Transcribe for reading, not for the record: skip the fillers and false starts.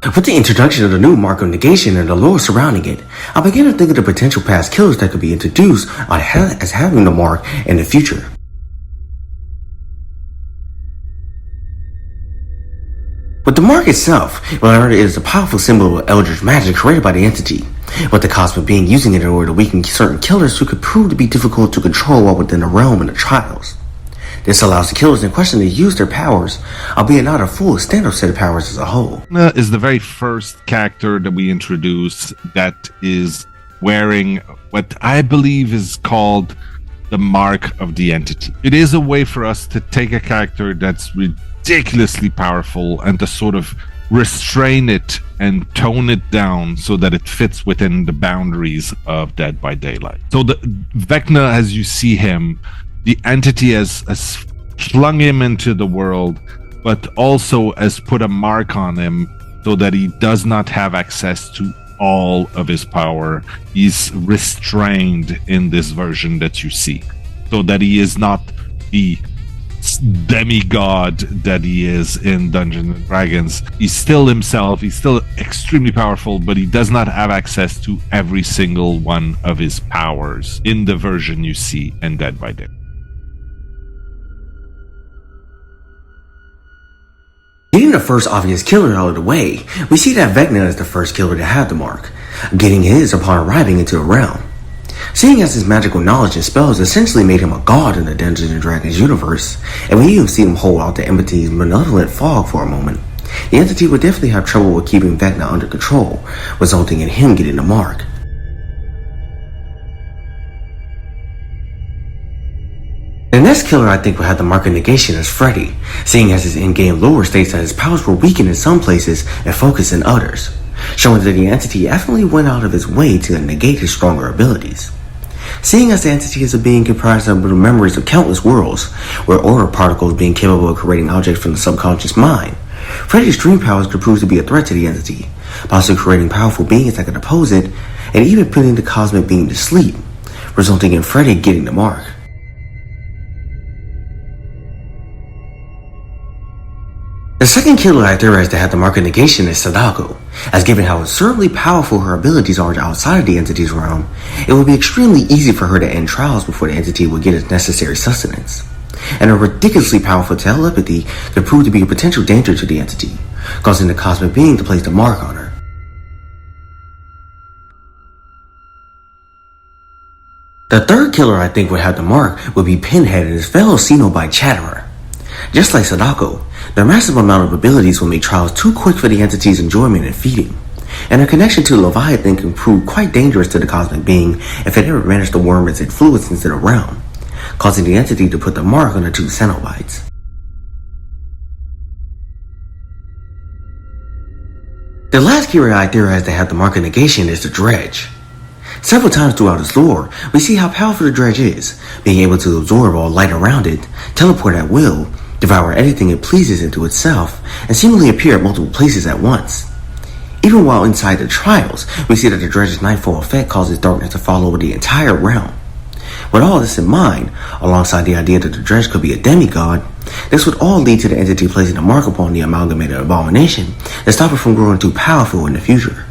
With the introduction of the new mark of negation and the lore surrounding it, I began to think of the potential past killers that could be introduced as having the mark in the future. With the mark itself, it is a powerful symbol of eldritch magic created by the entity, with the cosmic being using it in order to weaken certain killers who could prove to be difficult to control while within the realm and the trials. This allows the killers in question to use their powers, albeit not a full standard set of powers as a whole. Is the very first character that we introduce that is wearing what I believe is called the mark of the entity. It is a way for us to take a character that's ridiculously powerful and to sort of restrain it and tone it down so that it fits within the boundaries of Dead by Daylight. So the Vecna, as you see him, the entity has flung him into the world, but also has put a mark on him so that he does not have access to all of his power. He's restrained in this version that you see, so that he is not the demigod that he is in Dungeons and Dragons. He's still himself, he's still extremely powerful, but he does not have access to every single one of his powers in the version you see in Dead by Daylight. Getting the first obvious killer out of the way, we see that Vecna is the first killer to have the mark, getting his upon arriving into the realm. Seeing as his magical knowledge and spells essentially made him a god in the Dungeons & Dragons universe, and we even see him hold out the entity's malevolent fog for a moment, the entity would definitely have trouble with keeping Vecna under control, resulting in him getting the mark. The next killer I think will have the mark of negation is Freddy, seeing as his in-game lore states that his powers were weakened in some places and focused in others, showing that the entity definitely went out of his way to negate his stronger abilities. Seeing as the entity is a being comprised of the memories of countless worlds, where aura particles being capable of creating objects from the subconscious mind, Freddy's dream powers could prove to be a threat to the entity, possibly creating powerful beings that could oppose it, and even putting the cosmic being to sleep, resulting in Freddy getting the mark. The second killer I theorize to have the mark of negation is Sadako, as given how absurdly powerful her abilities are outside of the entity's realm, it would be extremely easy for her to end trials before the entity would get its necessary sustenance. And her ridiculously powerful telepathy could prove to be a potential danger to the entity, causing the cosmic being to place the mark on her. The third killer I think would have the mark would be Pinhead and his fellow Cenobite Chatterer. Just like Sadako, their massive amount of abilities will make trials too quick for the entity's enjoyment and feeding, and their connection to Leviathan can prove quite dangerous to the cosmic being if it ever managed to worm its influence into the realm, causing the entity to put the mark on the two Cenobites. The last killer I theorize to have the mark of negation is the Dredge. Several times throughout its lore, we see how powerful the Dredge is, being able to absorb all light around it, teleport at will, devour anything it pleases into itself, and seemingly appear at multiple places at once. Even while inside the trials, we see that the Dredge's nightfall effect causes darkness to fall over the entire realm. With all this in mind, alongside the idea that the Dredge could be a demigod, this would all lead to the entity placing a mark upon the amalgamated abomination to stop it from growing too powerful in the future.